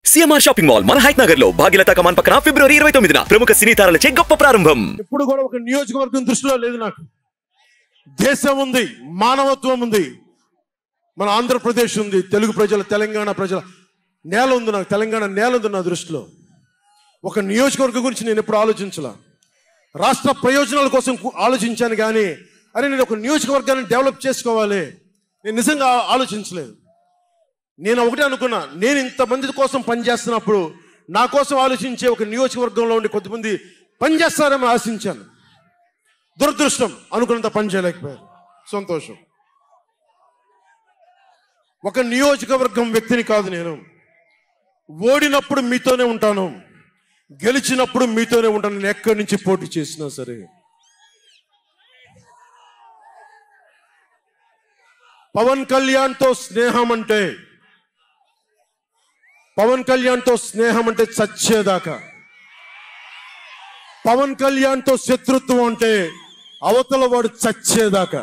CMR shopping mall మన height Nagar లో భాగ్యలతా కమాన్ పక్కన ఫిబ్రవరి 29న ప్రముఖ సినీ తారలచే గొప్ప ప్రారంభం. ఇప్పుడు కూడా ఒక నియోజకవర్గం దృష్టిలో లేదు నాకు. దేశం ఉంది, మానవత్వం ఉంది, మన ఆంధ్రప్రదేశ్ ఉంది, తెలుగు ప్రజల, తెలంగాణ ప్రజల నేల ఉంది. నాకు తెలంగాణ నేల ఉంది నా దృష్టిలో. ఒక నియోజకవర్గం గురించి నేను ఎప్పుడు ఆలోచించాల. రాష్ట్ర ప్రయోజనాల కోసం ఆలోచించాను కానీ అరే నేను ఒక నియోజకవర్గాన్ని డెవలప్ చేసుకోవాలి నేను నిజంగా ఆలోచించలేదు. నేను ఒకటే అనుకున్నా, నేను ఇంతమంది కోసం పనిచేస్తున్నప్పుడు నా కోసం ఆలోచించే ఒక నియోజకవర్గంలో ఉండి కొంతమంది పనిచేస్తారని ఆశించాను. దురదృష్టం, అనుకున్నంత పని చేయలేకపోయారు. సంతోషం. ఒక నియోజకవర్గం వ్యక్తిని కాదు నేను. ఓడినప్పుడు మీతోనే ఉంటాను, గెలిచినప్పుడు మీతోనే ఉంటాను. నేను ఎక్కడి నుంచి పోటీ చేసినా సరే. పవన్ కళ్యాణ్తో స్నేహం అంటే, పవన్ కళ్యాణ్తో స్నేహం అంటే చచ్చేదాకా. పవన్ కళ్యాణ్తో శత్రుత్వం అంటే అవతల వాడు చచ్చేదాకా.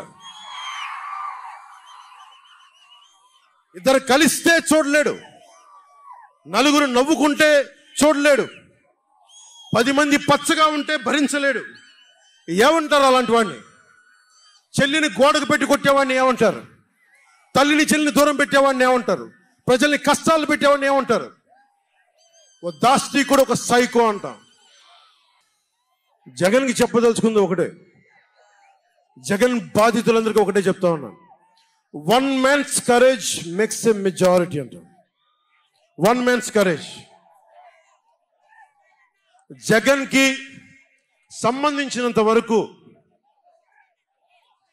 ఇద్దరు కలిస్తే చూడలేడు, నలుగురు నవ్వుకుంటే చూడలేడు, 10 మంది పచ్చగా ఉంటే భరించలేడు. ఏమంటారు అలాంటి వాడిని? చెల్లిని గోడకు పెట్టి కొట్టేవాడిని ఏమంటారు? తల్లిని చెల్లిని దూరం పెట్టేవాడిని ఏమంటారు? ప్రజల్ని కష్టాలు పెట్టేవాడిని ఏమంటారు? ఓ దాష్టికుడు, ఒక సైకో అంటాం. జగన్కి చెప్పదలుచుకుంది ఒకటే, జగన్ బాధితులందరికీ ఒకటే చెప్తా ఉన్నాను. 1 man's courage makes a majority అంటాం. 1 man's courage. జగన్కి సంబంధించినంత వరకు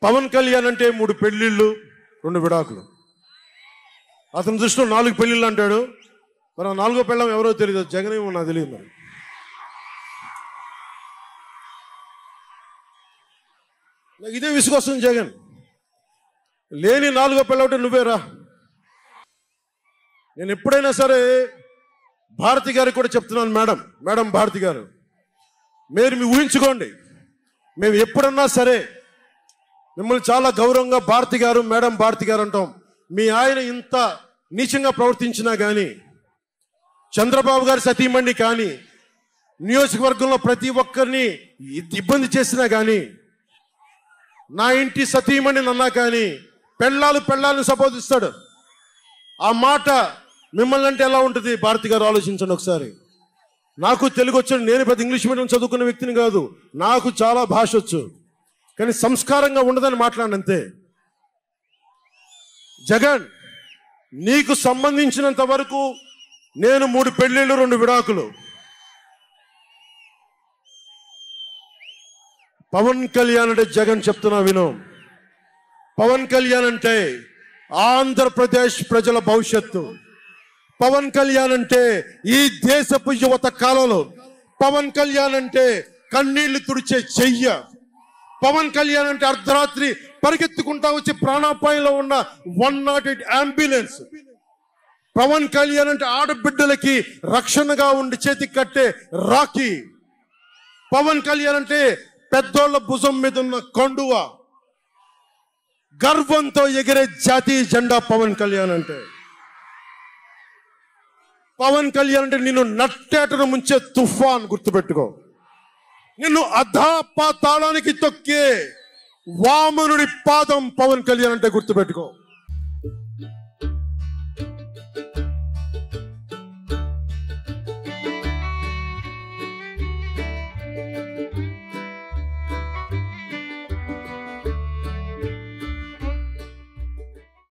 పవన్ కళ్యాణ్ అంటే 3 పెళ్లిళ్ళు 2 విడాకులు. అతని దృష్టిలో 4 పెళ్లిళ్ళు అంటాడు. మరి 4వ పెళ్ళం ఎవరో తెలియదు, జగన్ ఏమో నాకు తెలియదు. మరి నాకు ఇదే విసుగొస్తుంది. జగన్ లేని 4వ పెళ్ళం అంటే నువ్వేరా. నేను ఎప్పుడైనా సరే భారతి గారికి కూడా చెప్తున్నాను, మేడం భారతి గారు, మీరు ఊహించుకోండి, మేము ఎప్పుడన్నా సరే మిమ్మల్ని చాలా గౌరవంగా భారతి గారు, మేడం భారతి గారు అంటాం. మీ ఆయన ఇంత నీచంగా ప్రవర్తించినా కానీ, చంద్రబాబు గారి సతీమణి కానీ, నియోజకవర్గంలో ప్రతి ఒక్కరిని ఇబ్బంది చేసినా కానీ, నా ఇంటి సతీమణి అన్నా కానీ పెళ్ళాలను సంబోధిస్తాడు. ఆ మాట మిమ్మల్ని అంటే ఎలా ఉంటుంది భారతి గారు? ఆలోచించండి ఒకసారి. నాకు తెలుగు వచ్చాడు, నేను పెద్ద ఇంగ్లీష్ మీడియం చదువుకున్న వ్యక్తిని కాదు, నాకు చాలా భాష వచ్చు, కానీ సంస్కారంగా ఉండదని మాట్లాడినంతే. జగన్, నీకు సంబంధించినంత వరకు నేను 3 పెళ్లిళ్ళు 2 విడాకులు. పవన్ కళ్యాణ్ అంటే జగన్ చెప్తున్నా విను. పవన్ కళ్యాణ్ అంటే ఆంధ్రప్రదేశ్ ప్రజల భవిష్యత్తు. పవన్ కళ్యాణ్ అంటే ఈ దేశపు యువత కాలంలో. పవన్ కళ్యాణ్ అంటే కన్నీళ్లు తుడిచే చెయ్య. పవన్ కళ్యాణ్ అంటే అర్ధరాత్రి పరిగెత్తుకుంటా వచ్చి ప్రాణాపాయంలో ఉన్న 108 అంబులెన్స్. పవన్ కళ్యాణ్ అంటే ఆడబిడ్డలకి రక్షణగా ఉండి చేతికి కట్టే రాఖీ. పవన్ కళ్యాణ్ అంటే పెద్దోళ్ల భుజం మీద ఉన్న కండువ, గర్వంతో ఎగిరే జాతీయ జెండా. పవన్ కళ్యాణ్ అంటే, పవన్ కళ్యాణ్ అంటే నిన్ను నట్టేటను ముంచే తుఫాన్. గుర్తుపెట్టుకో, నిన్ను అధాపాతాళానికి తొక్కే వామనుడి పాదం పవన్ కళ్యాణ్ అంటే గుర్తుపెట్టుకో.